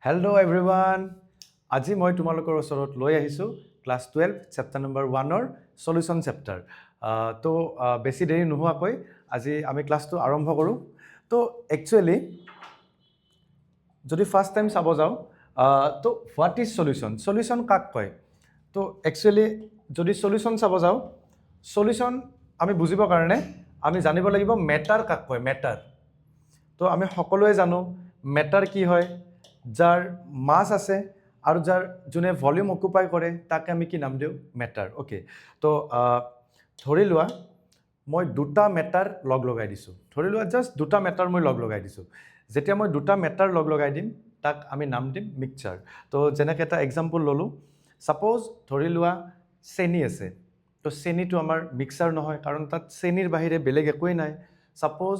Hello everyone. আজি মই তোমালোকৰ ওচৰত লৈ আহিছো ক্লাছ 12 চেপ্টাৰ নম্বৰ 1ৰ সলিউশন চেপ্টাৰ। তো বেছি দেৰি নোহোৱাকৈ আজি আমি ক্লাছটো আৰম্ভ কৰোঁ। তো একচুৱেলি যদি ফাৰ্ষ্ট টাইম চাব যাওঁ তো হোৱাট ইজ সলিউশন? সলিউশন কাক কয়? তো একচুৱেলি যদি সলিউশন চাব যাওঁ, সলিউশন আমি বুজিবৰ কাৰণে আমি জানিব লাগিব মেটাৰ কাক কয়, মেটাৰ। তো আমি সকলোৱে জানো মেটাৰ কি হয়, যাৰ মাছ আছে আৰু যাৰ যোনে ভলিউম অকুপাই কৰে তাকে আমি কি নাম দিওঁ, মেটাৰ। অ'কে, তো ধৰি লোৱা মই দুটা মেটাৰ লগ লগাই দিছোঁ, ধৰি লোৱা জাষ্ট দুটা মেটাৰ মই লগ লগাই দিছোঁ। যেতিয়া মই দুটা মেটাৰ লগ লগাই দিম তাক আমি নাম দিম মিক্সচাৰ। তো যেনেকৈ এটা এক্সাম্পল ল'লোঁ, ছাপ'জ ধৰি লোৱা চেনি আছে, তো চেনিটো আমাৰ মিক্সাৰ নহয় কাৰণ তাত চেনিৰ বাহিৰে বেলেগ একোৱেই নাই। ছাপ'জ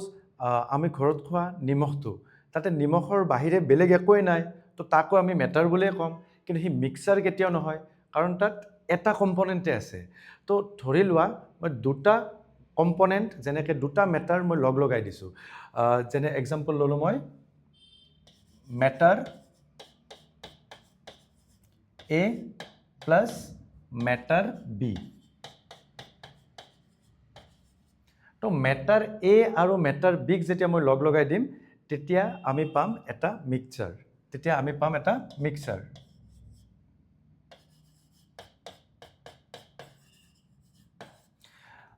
আমি ঘৰত খোৱা নিমখটো, তাতে নিমখৰ বাহিৰে বেলেগ একোৱেই নাই, তো তাকো আমি মেটাৰ বুলিয়ে ক'ম, কিন্তু সি মিক্সাৰ কেতিয়াও নহয় কাৰণ তাত এটা কম্পনেণ্টে আছে। তো ধৰি লোৱা মই দুটা কম্পনেণ্ট যেনেকৈ দুটা মেটাৰ মই লগ লগাই দিছোঁ, যেনে এক্সাম্পল ল'লোঁ মই matter A plus matter B. তো মেটাৰ এ আৰু মেটাৰ বিক যেতিয়া মই লগ লগাই দিম তেতিয়া আমি পাম এটা মিক্সচাৰ,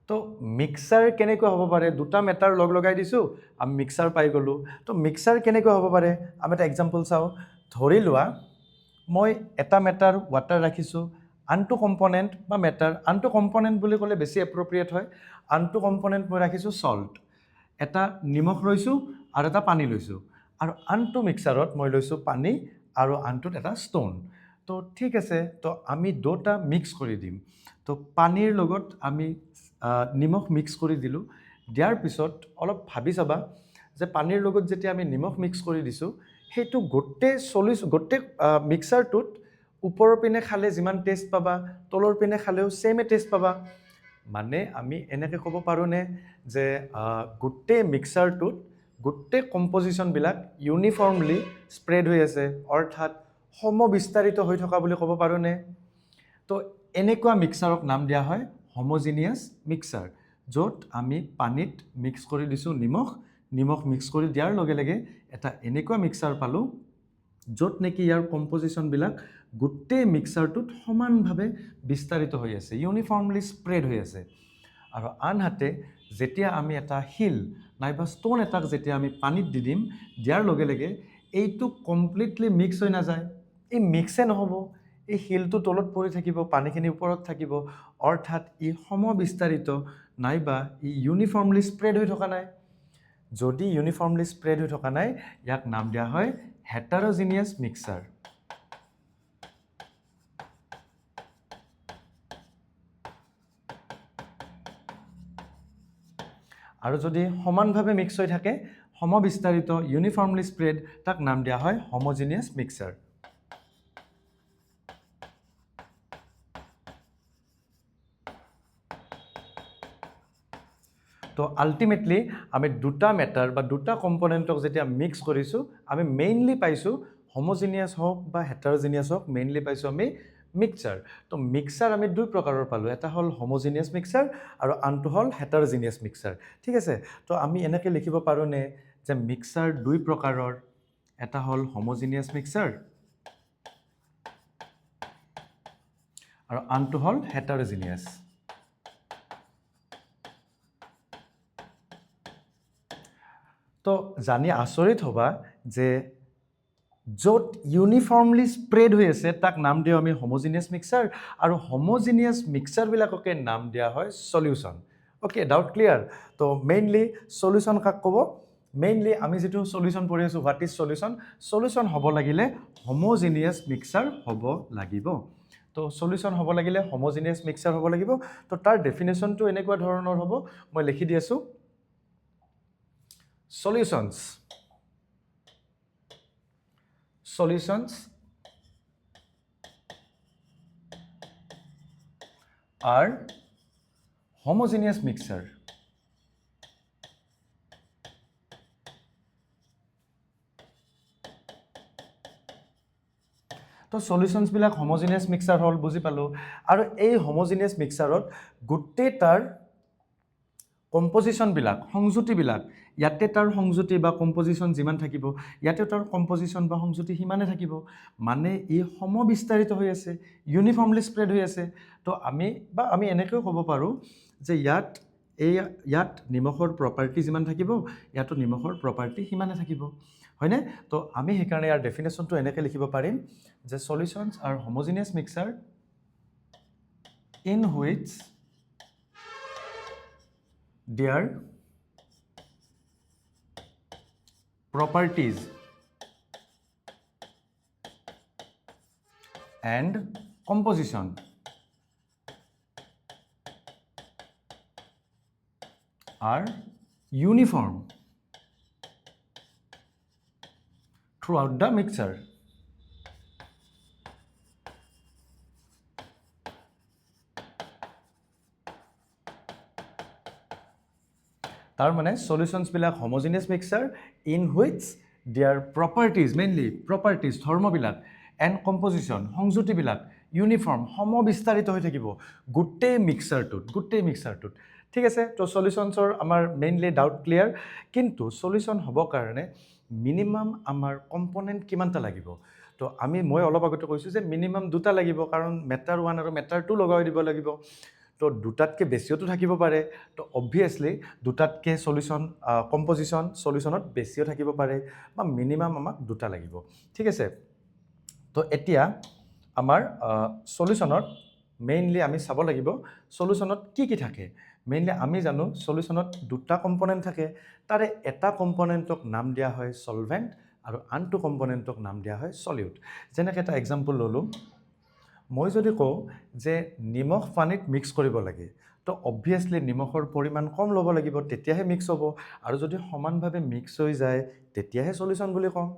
তো মিক্সাৰ কেনেকৈ হ'ব পাৰে? দুটা মেটাৰ লগ লগাই দিছোঁ, আমি মিক্সাৰ পাই গ'লোঁ। তো মিক্সাৰ কেনেকৈ হ'ব পাৰে? আমি এটা এক্সাম্পল চাওঁ। ধৰি লোৱা মই এটা মেটাৰ ৱাটাৰ ৰাখিছোঁ, আনটো কম্পনেণ্ট বা মেটাৰ, আনটো কম্পনেণ্ট বুলি ক'লে বেছি এপ্ৰপ্ৰিয়েট হয়, আনটো কম্পনেণ্ট মই ৰাখিছোঁ সল্ট। এটা নিমখ লৈছোঁ আৰু এটা পানী লৈছোঁ, আৰু আনটো মিক্সাৰত মই লৈছোঁ পানী আৰু আনটোত এটা ষ্ট'ন। তো ঠিক আছে, তো আমি দুটা মিক্স কৰি দিম। তো পানীৰ লগত আমি নিমখ মিক্স কৰি দিলোঁ, দিয়াৰ পিছত অলপ ভাবি চাবা যে পানীৰ লগত যেতিয়া আমি নিমখ মিক্স কৰি দিছোঁ সেইটো গোটেই মিক্সাৰটোত ওপৰৰ পিনে খালে যিমান টেষ্ট পাবা তলৰ পিনে খালেও ছেমে টেষ্ট পাবা। মানে আমি এনেকৈ ক'ব পাৰোঁনে যে গোটেই মিক্সাৰটোত গোটেই কম্পজিশ্যনবিলাক ইউনিফৰ্মলি স্প্ৰেড হৈ আছে, অৰ্থাৎ সমবিস্তাৰিত হৈ থকা বুলি ক'ব পাৰোঁনে? তো এনেকুৱা মিক্সাৰক নাম দিয়া হয় হোমোজিনিয়াছ মিক্সাৰ, য'ত আমি পানীত মিক্স কৰি দিছোঁ নিমখ মিক্স কৰি দিয়াৰ লগে লগে এটা এনেকুৱা মিক্সাৰ পালোঁ য'ত নেকি ইয়াৰ কম্পজিশ্যনবিলাক গোটেই মিক্সাৰটোত সমানভাৱে বিস্তাৰিত হৈ আছে, ইউনিফৰ্মলি স্প্ৰেড হৈ আছে। আৰু আনহাতে যেতিয়া আমি এটা শিল নাইবা ষ্ট'ন এটাক যেতিয়া আমি পানীত দি দিম, দিয়াৰ লগে লগে এইটো কমপ্লিটলি মিক্স হৈ নাযায়, এই মিক্সে নহ'ব, এই শিলটো তলত পৰি থাকিব, পানীখিনি ওপৰত থাকিব, অৰ্থাৎ ই সমবিস্তাৰিত নাইবা ই ইউনিফৰ্মলি স্প্ৰেড হৈ থকা নাই। যদি ইউনিফৰ্মলি স্প্ৰেড হৈ থকা নাই ইয়াক নাম দিয়া হয় হেটাৰ'জিনিয়াছ মিক্সাৰ। আৰু যদি সমানভাৱে মিক্স হৈ থাকে, সমবিস্তাৰিত ইউনিফৰ্মলি স্প্ৰেড, তাক নাম দিয়া হয় হোমোজিনিয়াছ মিক্সাৰ। তো আল্টিমেটলি আমি দুটা মেটাৰ বা দুটা কম্পনেণ্টক যেতিয়া মিক্স কৰিছোঁ আমি মেইনলি পাইছোঁ হোমোজিনিয়াছ হওক বা হেটাৰ'জিনিয়াছ হওক, মেইনলি পাইছোঁ আমি মিক্সচাৰ। তো মিক্সচাৰ আমি দুই প্ৰকাৰৰ পালোঁ, এটা হ'ল হোমোজিনিয়াছ মিক্সচাৰ আৰু আনটো হ'ল হেটাৰ'জিনিয়াছ মিক্সচাৰ। ঠিক আছে, তো আমি এনেকৈ লিখিব পাৰোঁনে যে মিক্সচাৰ দুই প্ৰকাৰৰ, এটা হ'ল হোমোজিনিয়াছ মিক্সচাৰ আৰু আনটো হ'ল হেটাৰ'জিনিয়াছ। তো জানি আচৰিত হ'বা যে য'ত ইউনিফৰ্মলি স্প্ৰেড হৈ আছে তাক নাম দিওঁ আমি হোমোজিনিয়াছ মিক্সাৰ, আৰু হোমোজিনিয়াছ মিক্সাৰবিলাককে নাম দিয়া হয় সলিউশ্যন। Okay, doubt clear? তো মেইনলি সলিউশ্যন কাক ক'ব? মেইনলি আমি যিটো সলিউশ্যন পঢ়ি আছোঁ, হোৱাট ইজ সলিউশ্যন? সলিউশ্যন হ'ব লাগিলে হোমোজিনিয়াছ মিক্সাৰ হ'ব লাগিব। তো সলিউশ্যন হ'ব লাগিলে হোমোজিনিয়াছ মিক্সাৰ হ'ব লাগিব। তো তাৰ ডেফিনেশ্যনটো এনেকুৱা ধৰণৰ হ'ব, মই লিখি দি আছোঁ। Solutions are homogeneous mixture. তো সলিউশনছবিলাক হোমোজিনিয়াছ মিক্সাৰ হ'ল বুজি পালোঁ আৰু এই হোমোজিনিয়াছ মিক্সাৰত গোটেই তাৰ কম্পজিশ্যনবিলাক সংযুতিবিলাক ইয়াতে তাৰ সংযুতি বা কম্পজিশ্যন যিমান থাকিব ইয়াতে তাৰ কম্পজিশ্যন বা সংযুতি সিমানে থাকিব মানে ই সমবিস্তাৰিত হৈ আছে ইউনিফৰ্মলি স্প্ৰেড হৈ আছে তো আমি এনেকৈও ক'ব পাৰোঁ যে ইয়াত নিমখৰ প্ৰপাৰ্টি যিমান থাকিব ইয়াতো নিমখৰ প্ৰপাৰ্টি সিমানে থাকিব হয়নে তো আমি সেইকাৰণে ইয়াৰ ডেফিনেশ্যনটো এনেকৈ লিখিব পাৰিম যে solutions are homogeneous mixture in which their properties and composition are uniform throughout the mixture. তাৰ মানে সলিউশনছবিলাক homogeneous mixture in which their properties mainly properties ধৰ্মবিলাক এণ্ড কম্পজিশ্যন সংযুতিবিলাক ইউনিফৰ্ম সমবিস্তাৰিত হৈ থাকিব গোটেই মিক্সাৰটোত ঠিক আছে তো সলিউশনছৰ আমাৰ মেইনলি ডাউট ক্লিয়াৰ কিন্তু সলিউশন হ'বৰ কাৰণে মিনিমাম আমাৰ কম্পনেণ্ট কিমানটা লাগিব তো মই অলপ আগতে কৈছোঁ যে মিনিমাম দুটা লাগিব কাৰণ মেটাৰ 1 আৰু মেটাৰ 2 লগাই দিব লাগিব তো দুটাতকৈ বেছিওতো থাকিব পাৰে তো অবভিয়াছলি দুটাতকৈ কম্পজিশ্যন সলিউশনত বেছিও থাকিব পাৰে বা মিনিমাম আমাক দুটা লাগিব ঠিক আছে তো এতিয়া আমাৰ সলিউশনত মেইনলি আমি চাব লাগিব সলিউশনত কি থাকে মেইনলি আমি জানো সলিউশনত দুটা কম্পনেণ্ট থাকে তাৰে এটা কম্পনেণ্টক নাম দিয়া হয় সলভেণ্ট আৰু আনটো কম্পনেণ্টক নাম দিয়া হয় সলিউট যেনেকৈ এটা এক্সাম্পল ল'লোঁ মই যদি কওঁ যে নিমখ পানীত মিক্স কৰিব লাগে তো অবভিয়াছলি নিমখৰ পৰিমাণ কম ল'ব লাগিব তেতিয়াহে মিক্স হ'ব আৰু যদি সমানভাৱে মিক্স হৈ যায় তেতিয়াহে সলিউশন বুলি ক'ম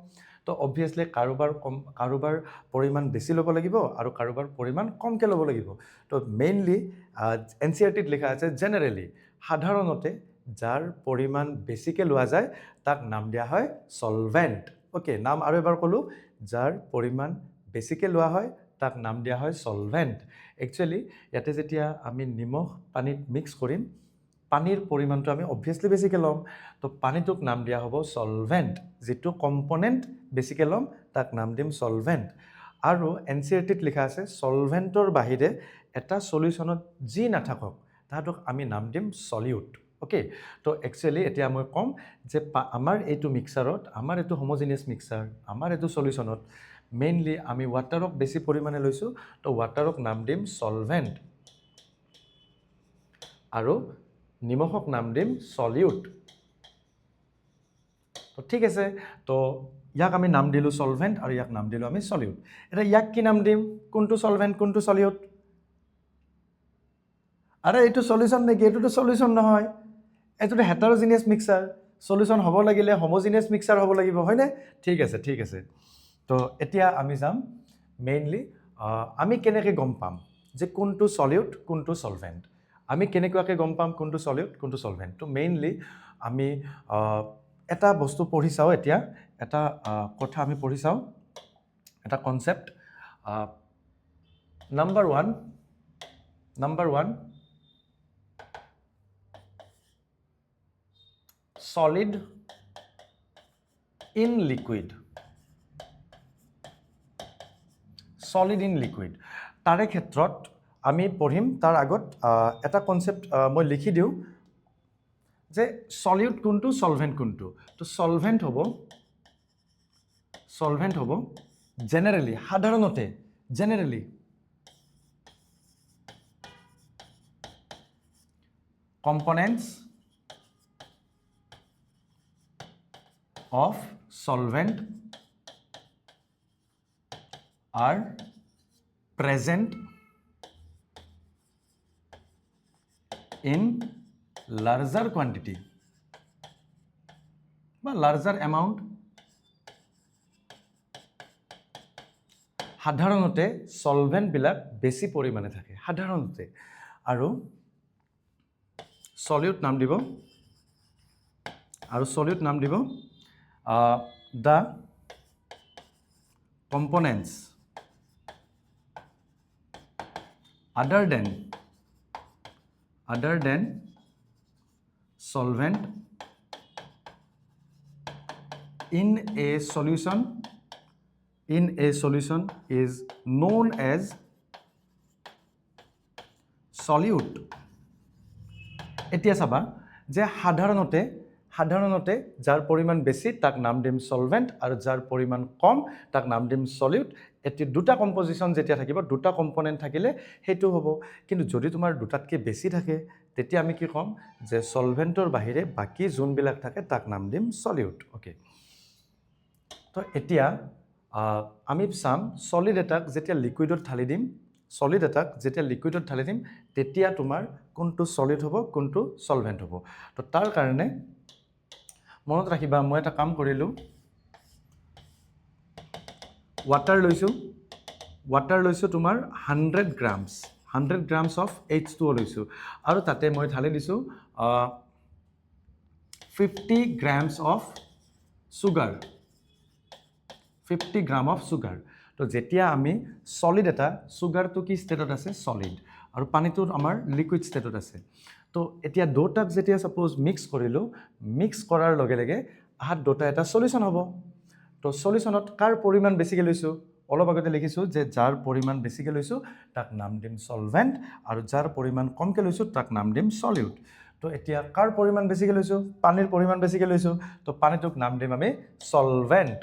তো অবভিয়াছলি কাৰোবাৰ পৰিমাণ বেছি ল'ব লাগিব আৰু কাৰোবাৰ পৰিমাণ কমকৈ ল'ব লাগিব তো মেইনলি NCERTত লিখা আছে জেনেৰেলি সাধাৰণতে যাৰ পৰিমাণ বেছিকৈ লোৱা যায় তাক নাম দিয়া হয় সলভেণ্ট অ'কে নাম আৰু এবাৰ ক'লোঁ যাৰ পৰিমাণ বেছিকৈ লোৱা হয় তাক নাম দিয়া হয় সলভেণ্ট একচুৱেলি ইয়াতে যেতিয়া আমি নিমখ পানীত মিক্স কৰিম পানীৰ পৰিমাণটো আমি অবভিয়াছলি বেছিকৈ ল'ম তো পানীটোক নাম দিয়া হ'ব সলভেণ্ট যিটো কম্পনেণ্ট বেছিকৈ ল'ম তাক নাম দিম সলভেণ্ট আৰু NCERTত লিখা আছে সলভেণ্টৰ বাহিৰে এটা সলিউশনত যি নাথাকক তাহাঁতক আমি নাম দিম সলিউট অ'কে তো একচুৱেলি এতিয়া মই ক'ম যে আমাৰ এইটো মিক্সাৰত আমাৰ এইটো হোমোজিনিয়াছ মিক্সাৰ আমাৰ এইটো সলিউশনত মেইনলি আমি ৱাটাৰক বেছি পৰিমাণে লৈছোঁ তো ৱাটাৰক নাম দিম সলভেণ্ট আৰু নিমখক নাম দিম সলিউট তো ঠিক আছে তো ইয়াক আমি নাম দিলোঁ সলভেণ্ট আৰু ইয়াক নাম দিলোঁ আমি সলিউট এতিয়া ইয়াক কি নাম দিম কোনটো সলভেণ্ট কোনটো সলিউট আৰে এইটো সলিউশন নেকি এইটোতো সলিউশন নহয় এইটোতো হেটাৰজিনিয়াছ মিক্সাৰ সলিউশন হ'ব লাগিলে হোমোজিনিয়াছ মিক্সাৰ হ'ব লাগিব হয়নে ঠিক আছে তো এতিয়া আমি যাম মেইনলি আমি কেনেকৈ গম পাম যে কোনটো সলিউট কোনটো সলভেণ্ট আমি কেনেকুৱাকৈ গম পাম কোনটো সলিউট কোনটো সলভেণ্ট তো মেইনলি আমি এটা বস্তু পঢ়ি চাওঁ এতিয়া এটা কথা আমি পঢ়ি চাওঁ এটা concept number one solid in liquid তাৰে ক্ষেত্ৰত আমি পঢ়িম তাৰ আগত এটা কনচেপ্ট মই লিখি দিওঁ যে সলিউট কোনটো সলভেণ্ট কোনটো তো সলভেণ্ট হ'ব জেনেৰেলি সাধাৰণতে components of solvent are present in larger quantity বা larger amount সাধাৰণতে সলভেণ্টবিলাক বেছি পৰিমাণে থাকে সাধাৰণতে আৰু সলিউট নাম দিব the components other than solvent in a solution is known as solute. এতিয়া চাবা যে সাধাৰণতে যাৰ পৰিমাণ বেছি তাক নাম দিম সলভেন্ট আৰু যাৰ পৰিমাণ কম তাক নাম দিম সলিউট এতিয়া দুটা কম্পোজিশন যেতিয়া থাকিব দুটা কম্পোনেন্ট থাকিলে হেতু হ'ব কিন্তু যদি তোমাৰ দুটাতকৈ বেছি থাকে তেতিয়া আমি কি ক'ম যে সলভেন্টৰ বাহিৰে বাকি যোনবিলাক থাকে তাক নাম দিম সলিউট ওকে তো এতিয়া আমি চাম সলিড এটাক যেতিয়া লিকুইডত ঢালি দিম তেতিয়া তোমাৰ কোনটো সলিড হ'ব কোনটো সলভেন্ট হ'ব তো তাৰ কাৰণে মনত ৰাখিবা মই এটা কাম কৰিলোঁ water লৈছোঁ তোমাৰ 100 grams of H2O লৈছোঁ আৰু তাতে মই ঢালি দিছোঁ 50 grams of sugar 50 gram of sugar তো যেতিয়া আমি সলিড এটা সুগাৰটো কি ষ্টেটত আছে সলিড আৰু পানীটো আমাৰ লিকুইড ষ্টেটত আছে তো এতিয়া দুটাক যেতিয়া সাপোজ মিক্স কৰাৰ লগে লগে আহাত দুটা এটা সলিউশন হ'ব তো সলিউশনত কাৰ পৰিমাণ বেছিকৈ লৈছোঁ অলপ আগতে লিখিছোঁ যে যাৰ পৰিমাণ বেছিকৈ লৈছোঁ তাক নাম দিম সলভেন্ট আৰু যাৰ পৰিমাণ কমকৈ লৈছোঁ তাক নাম দিম সলিউট তো এতিয়া কাৰ পৰিমাণ বেছিকৈ লৈছোঁ পানীৰ পৰিমাণ বেছিকৈ লৈছোঁ তো পানীটোক নাম দিম আমি সলভেন্ট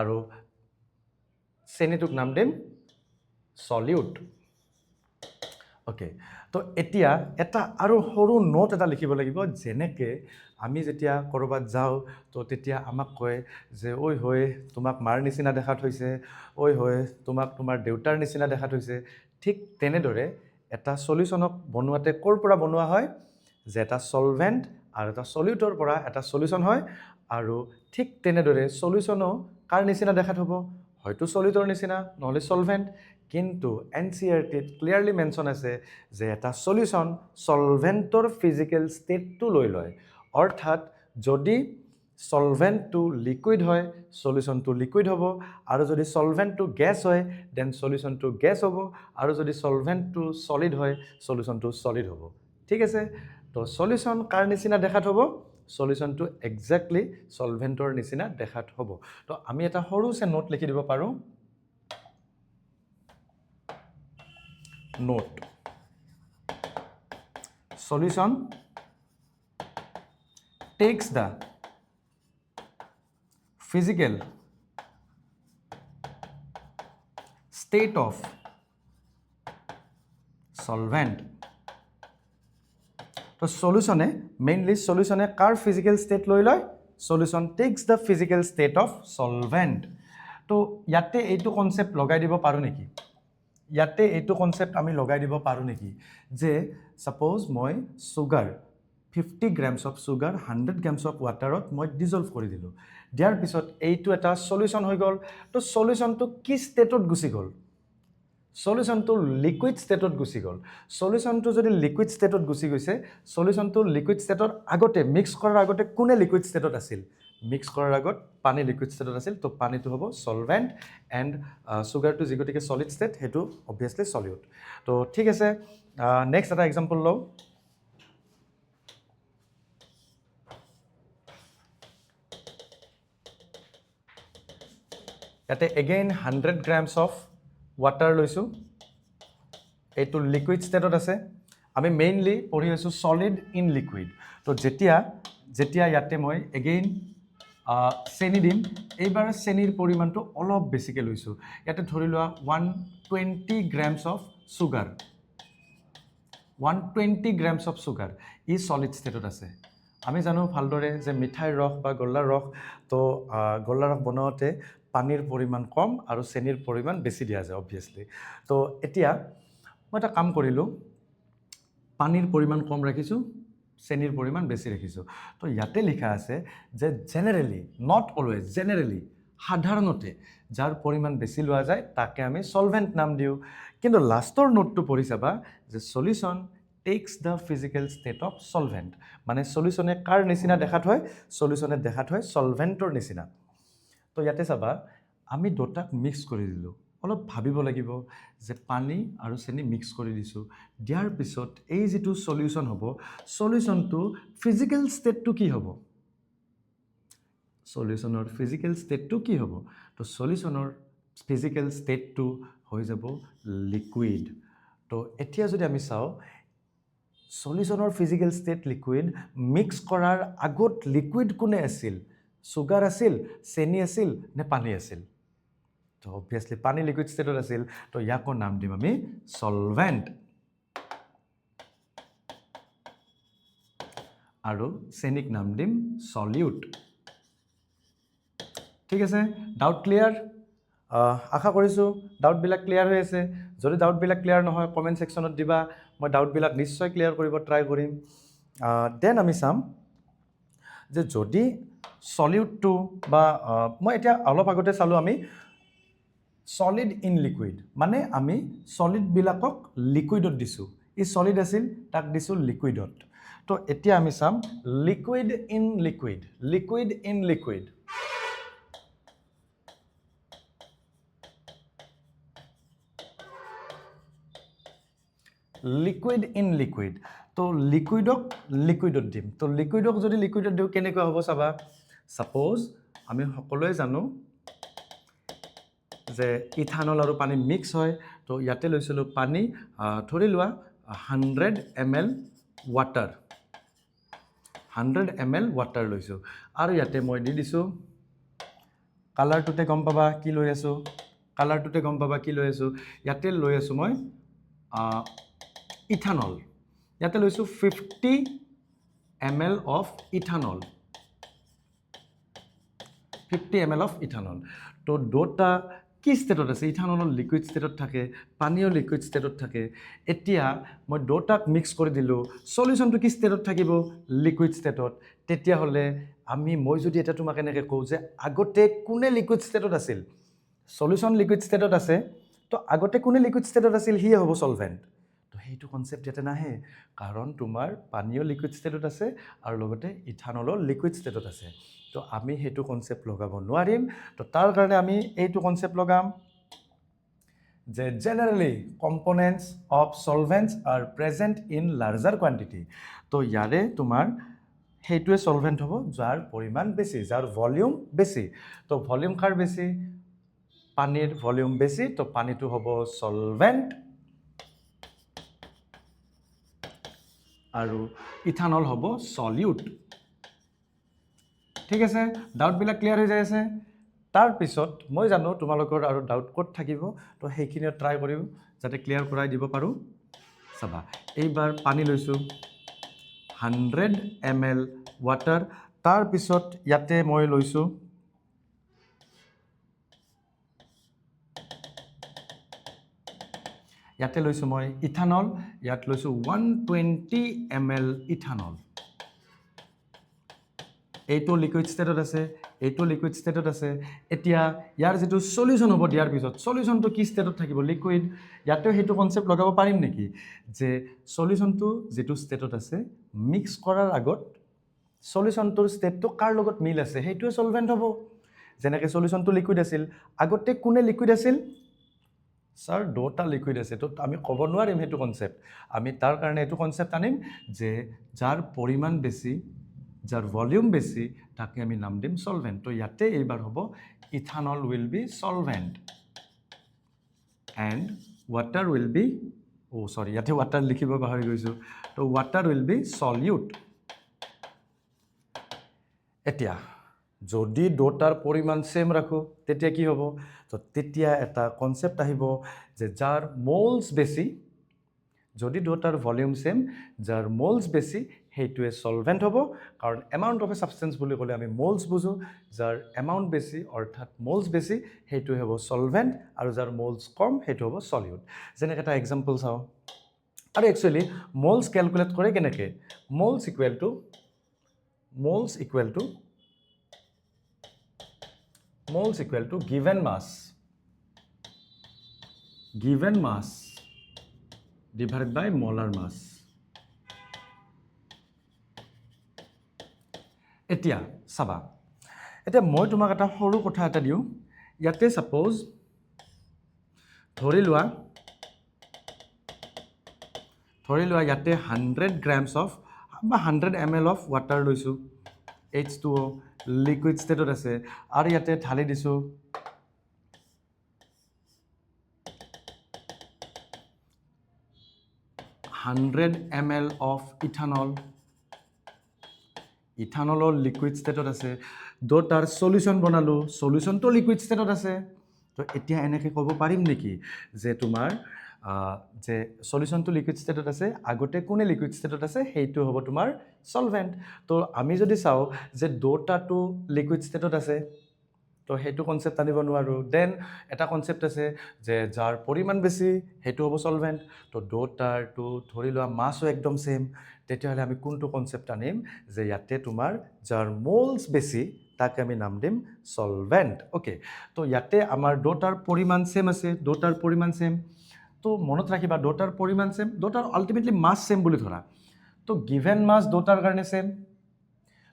আৰু চেনিটোক নাম দিম সলিউট ওকে তো এতিয়া এটা আৰু সৰু নোট এটা লিখিব লাগিব যেনেকৈ আমি যেতিয়া কৰবাত যাওঁ তো তেতিয়া আমাক কয় যে ঐ হৈ তোমাক মাৰ নিচিনা দেখাত হৈছে ঐ হৈ তোমাক তোমাৰ দেউতাৰ নিচিনা দেখাত হৈছে ঠিক তেনেদৰে এটা সলিউশনক বনোৱাতে ক'ৰ পৰা বনোৱা হয় যে এটা সলভেন্ট আৰু এটা সলিউটৰ পৰা এটা সলিউশন হয় আৰু ঠিক তেনেদৰে সলিউশনো কাৰ নিচিনা দেখাত হ'ব হয়তো সলিউটৰ নিচিনা নহলে সলভেন্ট কিন্তু এনচিইআৰটিত ক্লিয়াৰলি মেনশন আছে যে এটা সলিউশন সলভেন্টৰ ফিজিক্যাল ষ্টেটটো লৈ লয় অৰ্থাৎ যদি সলভেন্টটো লিকুইড হয় সলিউশনটো লিকুইড হ'ব আৰু যদি সলভেন্টটো গ্যাস হয় দেন সলিউশনটো গ্যাস হ'ব আৰু যদি সলভেন্টটো সলিড হয় সলিউশনটো সলিড হ'ব ঠিক আছে তো সলিউশন কাৰ নিচিনা দেখাত হ'ব সলিউশনটো এক্স্যাক্টলি সলভেন্টৰ নিচিনা দেখাত হ'ব তো আমি এটা সৰুছে নোট লিখি দিব পাৰোঁ note solution takes the physical state of solvent তো সলিউশনে মেইনলি সলিউশনে কাৰ ফিজিক্যাল স্টেট লৈ লয় solution tax the physical state of solvent তো ইয়াতে এইটো কনসেপ্ট লগাই দিব পাৰো নেকি ইয়াতে এইটো কনসেপ্ট আমি লগাই দিব পাৰো নেকি যে সাপোজ মই sugar 50 grams of sugar 100 grams of waterত মই ডিজলভ কৰি দিলোঁ দিয়াৰ পিছত এইটো এটা সলিউশন হৈ গ'ল তো সলিউশনটো কি ষ্টেটত গুচি গ'ল সলিউশনটো লিকুইড ষ্টেটত গুচি গ'ল সলিউশনটো যদি লিকুইড ষ্টেটত গুচি গৈছে সলিউশনটো লিকুইড ষ্টেটৰ আগতে মিক্স কৰাৰ আগতে কোনে লিকুইড ষ্টেটত আছিল মিক্স কৰাৰ আগত পানী লিকুইড ষ্টেটত আছিল তো পানীটো হ'ব সলভেন্ট এণ্ড সুগাৰটো যি গতিকে সলিড ষ্টেট সেইটো অবভিয়াছলি সলিউট তো ঠিক আছে নেক্সট এটা এক্সাম্পল লওঁ ইয়াতে এগেইন 100 grams of water লৈছোঁ এইটো লিকুইড ষ্টেটত আছে আমি মেইনলি পঢ়ি আছোঁ সলিড ইন লিকুইড তো যেতিয়া ইয়াতে মই এগেইন চেনি দিম এইবাৰ চেনিৰ পৰিমাণটো অলপ বেছিকৈ লৈছোঁ ইয়াতে ধৰি লোৱা 120 grams of sugar 120 grams of sugar ই সলিড ষ্টেটত আছে আমি জানো ভালদৰে যে মিঠাইৰ ৰস বা গল্লাৰ ৰস তো গল্লাৰ ৰস বনাওঁতে পানীৰ পৰিমাণ কম আৰু চেনিৰ পৰিমাণ বেছি দিয়া যায় অবভিয়াছলি তো এতিয়া মই এটা কাম কৰিলোঁ পানীৰ পৰিমাণ কম ৰাখিছোঁ চেনিৰ পৰিমাণ বেছি ৰাখিছোঁ তো ইয়াতে লিখা আছে যে জেনেৰেলি নট অলৱেজ জেনেৰেলি সাধাৰণতে যাৰ পৰিমাণ বেছি লোৱা যায় তাকে আমি সলভেন্ট নাম দিওঁ কিন্তু লাষ্টৰ নোটটো পঢ়ি চাবা যে solution tax the physical state of solvent মানে সলিউশনে কাৰ নিচিনা দেখাত হয় সলিউশনে দেখাত হয় সলভেন্টৰ নিচিনা তো ইয়াতে চাবা আমি দুটাক মিক্স কৰি দিলোঁ অলপ ভাবিব লাগিব যে পানী আৰু চেনি মিক্স কৰি দিছোঁ দিয়াৰ পিছত এই যিটো সলিউশন হ'ব সলিউশনটো ফিজিক্যাল ষ্টেটটো কি হ'ব সলিউশনৰ ফিজিক্যাল ষ্টেটটো কি হ'ব তো সলিউশনৰ ফিজিক্যাল ষ্টেটটো হৈ যাব লিকুইড তো এতিয়া যদি আমি চাওঁ সলিউশনৰ ফিজিক্যাল ষ্টেট লিকুইড মিক্স কৰাৰ আগত লিকুইড কোনে আছিল সুগাৰ আছিল চেনি আছিল নে পানী আছিল তো অবভিয়াসলি পানী লিকুইড ষ্টেটত আছিল তো ইয়াকো নাম দিম আমি সলভেন্ট আৰু চেনিক নাম দিম সলিউট ঠিক আছে ডাউট ক্লিয়াৰ আশা কৰিছোঁ ডাউটবিলাক ক্লিয়াৰ হৈ আছে যদি ডাউটবিলাক ক্লিয়াৰ নহয় কমেণ্ট ছেকশ্যনত দিবা মই ডাউটবিলাক নিশ্চয় ক্লিয়াৰ কৰিব ট্ৰাই কৰিম দেন আমি চাম যে যদি সলিউটটো বা মই এতিয়া অলপ আগতে চালোঁ আমি সলিড ইন লিকুইড মানে আমি সলিডবিলাকক লিকুইডত দিছোঁ ই সলিড আছিল তাক দিছোঁ লিকুইডত তো এতিয়া আমি চাম liquid in liquid liquid in liquid liquid in liquid তো লিকুইডক লিকুইডত দিম তো লিকুইডক যদি লিকুইডত দিওঁ কেনেকুৱা হ'ব চাবা সাপোজ আমি সকলোৱে জানো যে ইথানল আৰু পানী মিক্স হয় তো ইয়াতে লৈছিলোঁ পানী ধৰি লোৱা 100 ml water 100 ml water লৈছোঁ আৰু ইয়াতে মই দি দিছোঁ কালাৰটোতে গম পাবা কি লৈ আছোঁ কালাৰটোতে গম পাবা কি লৈ আছোঁ ইয়াতে লৈ আছোঁ মই ইথানল ইয়াতে লৈছোঁ 50 ml of ethanol 50 ml of ethanol তো দুটা কি ষ্টেটত আছে ইথানলৰ লিকুইড ষ্টেটত থাকে পানীও লিকুইড ষ্টেটত থাকে এতিয়া মই দুটাক মিক্স কৰি দিলোঁ সলিউশনটো কি ষ্টেটত থাকিব লিকুইড ষ্টেটত তেতিয়াহ'লে মই যদি এটা তোমাক এনেকৈ কওঁ যে আগতে কোনে লিকুইড ষ্টেটত আছিল সলিউশন লিকুইড ষ্টেটত আছে তো আগতে কোনে লিকুইড ষ্টেটত আছিল সিয়ে হ'ব সলভেন্ট তো সেইটো কনসেপ্ট ইয়াতে নাহে কাৰণ তোমাৰ পানীও লিকুইড ষ্টেটত আছে আৰু লগতে ইথানলো লিকুইড ষ্টেটত আছে তো আমি সেইটো কনসেপ্ট লগাব নোৱাৰিম তো তাৰ কাৰণে আমি এইটো কনসেপ্ট লগাম যে generally components of solvents are present in larger quantity তো ইয়াৰে তোমাৰ সেইটোৱে সলভেন্ট হ'ব যাৰ পৰিমাণ বেছি যাৰ ভলিউম বেছি তো ভলিউম কাৰ বেছি পানীৰ ভলিউম বেছি তো পানীটো হ'ব সলভেন্ট আৰু ইথানল হ'ব সলিউট ঠিক আছে ডাউটবিলাক ক্লিয়াৰ হৈ যায় আছে তাৰ পিছত মই জানো তোমালোকৰ আৰু ডাউট ক'ত থাকিব তো সেইখিনি ট্ৰাই কৰিম যাতে ক্লিয়াৰ কৰাই দিব পাৰোঁ চাবা এইবাৰ পানী লৈছোঁ 100 ml water তাৰ পিছত ইয়াতে মই লৈছোঁ ইয়াতে লৈছোঁ মই ইথানল ইয়াত লৈছোঁ 120 ml ইথানল এইটো লিকুইড ষ্টেটত আছে এইটো লিকুইড ষ্টেটত আছে এতিয়া ইয়াৰ যেটো সলিউশন হ'ব দিয়াৰ পিছত সলিউশনটো কি ষ্টেটত থাকিব লিকুইড ইয়াতে হেতু কনসেপ্ট লগাব পাৰিম নেকি যে সলিউশনটো যেটো ষ্টেটত আছে মিক্স কৰাৰ আগত সলিউশনটোৰ ষ্টেটটো কাৰ লগত মিল আছে হেতুৱে সলভেন্ট হ'ব যেনেকৈ সলিউশনটো লিকুইড আছিল আগতে কোনে লিকুইড আছিল স্যার দুটা লিকুইড আছে তো আমি ক'ব নোৱাৰিম হেতু কনসেপ্ট আমি তাৰ কাৰণে এটো কনসেপ্ট আনিম যে যাৰ পৰিমাণ বেছি যাৰ ভলিউম বেছি তাকে আমি নাম দিম সলভেন্ট তো ইয়াতে এইবাৰ হ'ব ethanol will be solvent and water will be সৰি ইয়াতে ওয়াটাৰ লিখিব পাহৰি গৈছোঁ তো ওয়াটাৰ উইল বি সলিউট এতিয়া যদি দুটাৰ পৰিমাণ সেম ৰাখো তেতিয়া কি হ'ব তো তেতিয়া এটা কনসেপ্ট আহিব যে যাৰ মোলস বেছি যদি দুটাৰ ভলিউম সেম যাৰ মোলস বেছি হেতুৱে সলভেন্ট হ'ব কাৰণ এমাউন্ট অফ এ সাবস্টেন্স বুলি ক'লে আমি মোলস বুজো যাৰ এমাউন্ট বেছি অৰ্থাৎ মোলস বেছি হেতুৱে হ'ব সলভেন্ট আৰু যাৰ মোলস কম হেতু হ'ব সলিউট যেনে এটা এক্সাম্পল চাও আৰু একচুয়ালি মোলস ক্যালকুলেট কৰে কেনেকৈ moles equal to given mass divided by molar mass এতিয়া চাবা এতিয়া মই তোমাক এটা সৰু কথা এটা দিওঁ ইয়াতে ছাপ'জ ধৰি লোৱা ইয়াতে 100 গ্ৰামছ অফ বা 100 ml অফ ৱাটাৰ লৈছোঁ, H2O লিকুইড ষ্টেটত আছে, আৰু ইয়াতে ঢালি দিছোঁ 100 ml অফ ইথানল, ইথানলৰ লিকুইড ষ্টেটত আছে, দুটাৰ সলিউশ্যন বনালোঁ, সলিউশ্যনটো লিকুইড ষ্টেটত আছে। তো এতিয়া এনেকৈ ক'ব পাৰিম নেকি যে তোমাৰ যে সলিউশ্যনটো লিকুইড ষ্টেটত আছে, আগতে কোনে লিকুইড ষ্টেটত আছে সেইটো হ'ব তোমাৰ সলভেণ্ট। তো আমি যদি চাওঁ যে দুটাটো লিকুইড ষ্টেটত আছে, তো সেইটো কনচেপ্ট আনিব নোৱাৰোঁ। দেন এটা কনচেপ্ট আছে যে যাৰ পৰিমাণ বেছি সেইটো হ'ব সলভেণ্ট। তো দুটাৰটো ধৰি লোৱা মাছো একদম ছেম, তেতিয়াহ'লে আমি কোনটো কনচেপ্ট আনিম যে ইয়াতে তোমাৰ যাৰ মোলছ বেছি তাক আমি নাম দিম সলভেণ্ট। অ'কে, তো ইয়াতে আমাৰ দুটাৰ পৰিমাণ ছেম আছে, দুটাৰ পৰিমাণ ছেম। তো মনত ৰাখিবা দুটাৰ পৰিমাণ ছেম, দুটাৰ আল্টিমেটলি মাছ ছেম বুলি ধৰা। তো গিভেন মাছ দুটাৰ কাৰণে ছেম।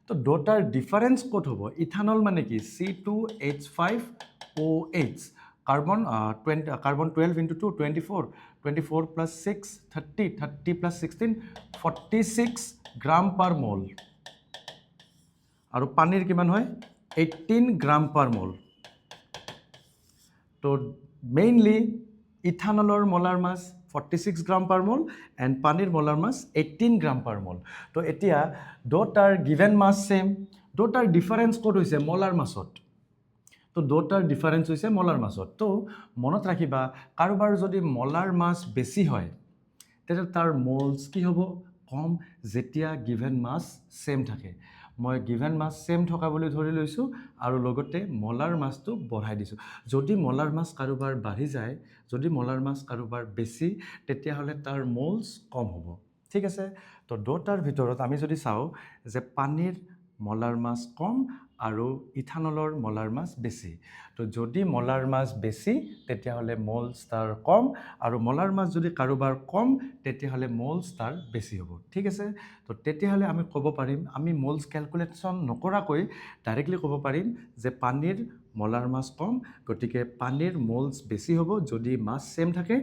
তো দুটাৰ ডিফাৰেঞ্চ ক'ত হ'ব? ইথানল মানে কি C2H5OH, carbon 12 into 2 24, 24 plus 6 30, 30 plus 16 46 গ্ৰাম পাৰ মল, আৰু পানীৰ কিমান হয় 18 গ্ৰাম পাৰ মল। তো mainly ইথানলৰ মলাৰ much 46 gram per mall and পানীৰ মলাৰ মাছ 18 গ্ৰাম পাৰ মল। তো এতিয়া দুটাৰ গিভেন মাছ ছেম, দুটাৰ ডিফাৰেঞ্চ ক'ত হৈছে? মলাৰ মাছত। তো দুটাৰ ডিফাৰেঞ্চ হৈছে মলাৰ মাছত। তো মনত ৰাখিবা কাৰোবাৰ যদি মলাৰ মাছ বেছি হয় তেতিয়া তাৰ মলছ কি হ'ব? কম, যেতিয়া গিভেন মাছ ছেম থাকে। মই গিভেন মাছ ছেম থকা বুলি ধৰি লৈছোঁ আৰু লগতে মলাৰ মাছটো বঢ়াই দিছোঁ। যদি মলাৰ মাছ কাৰোবাৰ বাঢ়ি যায়, যদি মলাৰ মাছ কাৰোবাৰ বেছি, তেতিয়াহ'লে তাৰ মলছ কম হ'ব। ঠিক আছে? তো দুটাৰ ভিতৰত আমি যদি চাওঁ যে পানীৰ মলাৰ মাছ কম আৰু ইথানলৰ মলাৰ মাছ বেছি। তো যদি মলাৰ মাছ বেছি তেতিয়াহ'লে মলছ তাৰ কম, আৰু মলাৰ মাছ যদি কাৰোবাৰ কম তেতিয়াহ'লে মলছ তাৰ বেছি হ'ব। ঠিক আছে? তো তেতিয়াহ'লে আমি ক'ব পাৰিম, আমি মলছ কেলকুলেশ্যন নকৰাকৈ ডাইৰেক্টলি ক'ব পাৰিম যে পানীৰ মলাৰ মাছ কম, গতিকে পানীৰ মলছ বেছি হ'ব যদি মাছ ছেম থাকে,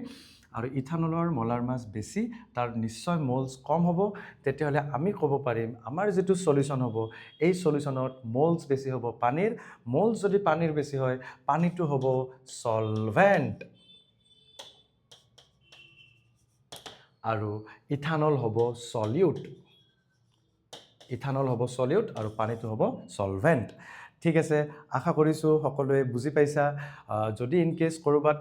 আৰু ইথানলৰ মলাৰ মাছ বেছি, তাৰ নিশ্চয় মলছ কম হ'ব। তেতিয়াহ'লে আমি ক'ব পাৰিম আমাৰ যিটো সলিউশ্যন হ'ব, এই সলিউশ্যনত মলছ বেছি হ'ব পানীৰ, মলছ যদি পানীৰ বেছি হয় পানীটো হ'ব সলভেণ্ট, আৰু ইথানল হ'ব সলিউট, ইথানল হ'ব সলিউট আৰু পানীটো হ'ব সলভেণ্ট। ঠিক আছে, আশা কৰিছোঁ সকলোৱে বুজি পাইছা। যদি ইনকেছ ক'ৰবাত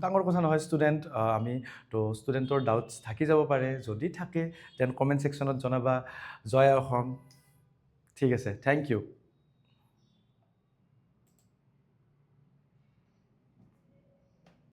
ডাঙৰ কথা নহয় ষ্টুডেণ্ট, আমি তো ষ্টুডেণ্টৰ ডাউটছ থাকি যাব পাৰে, যদি থাকে দেন কমেণ্ট ছেকশ্যনত জনাবা। জয় অসম। ঠিক আছে, থেংক ইউ।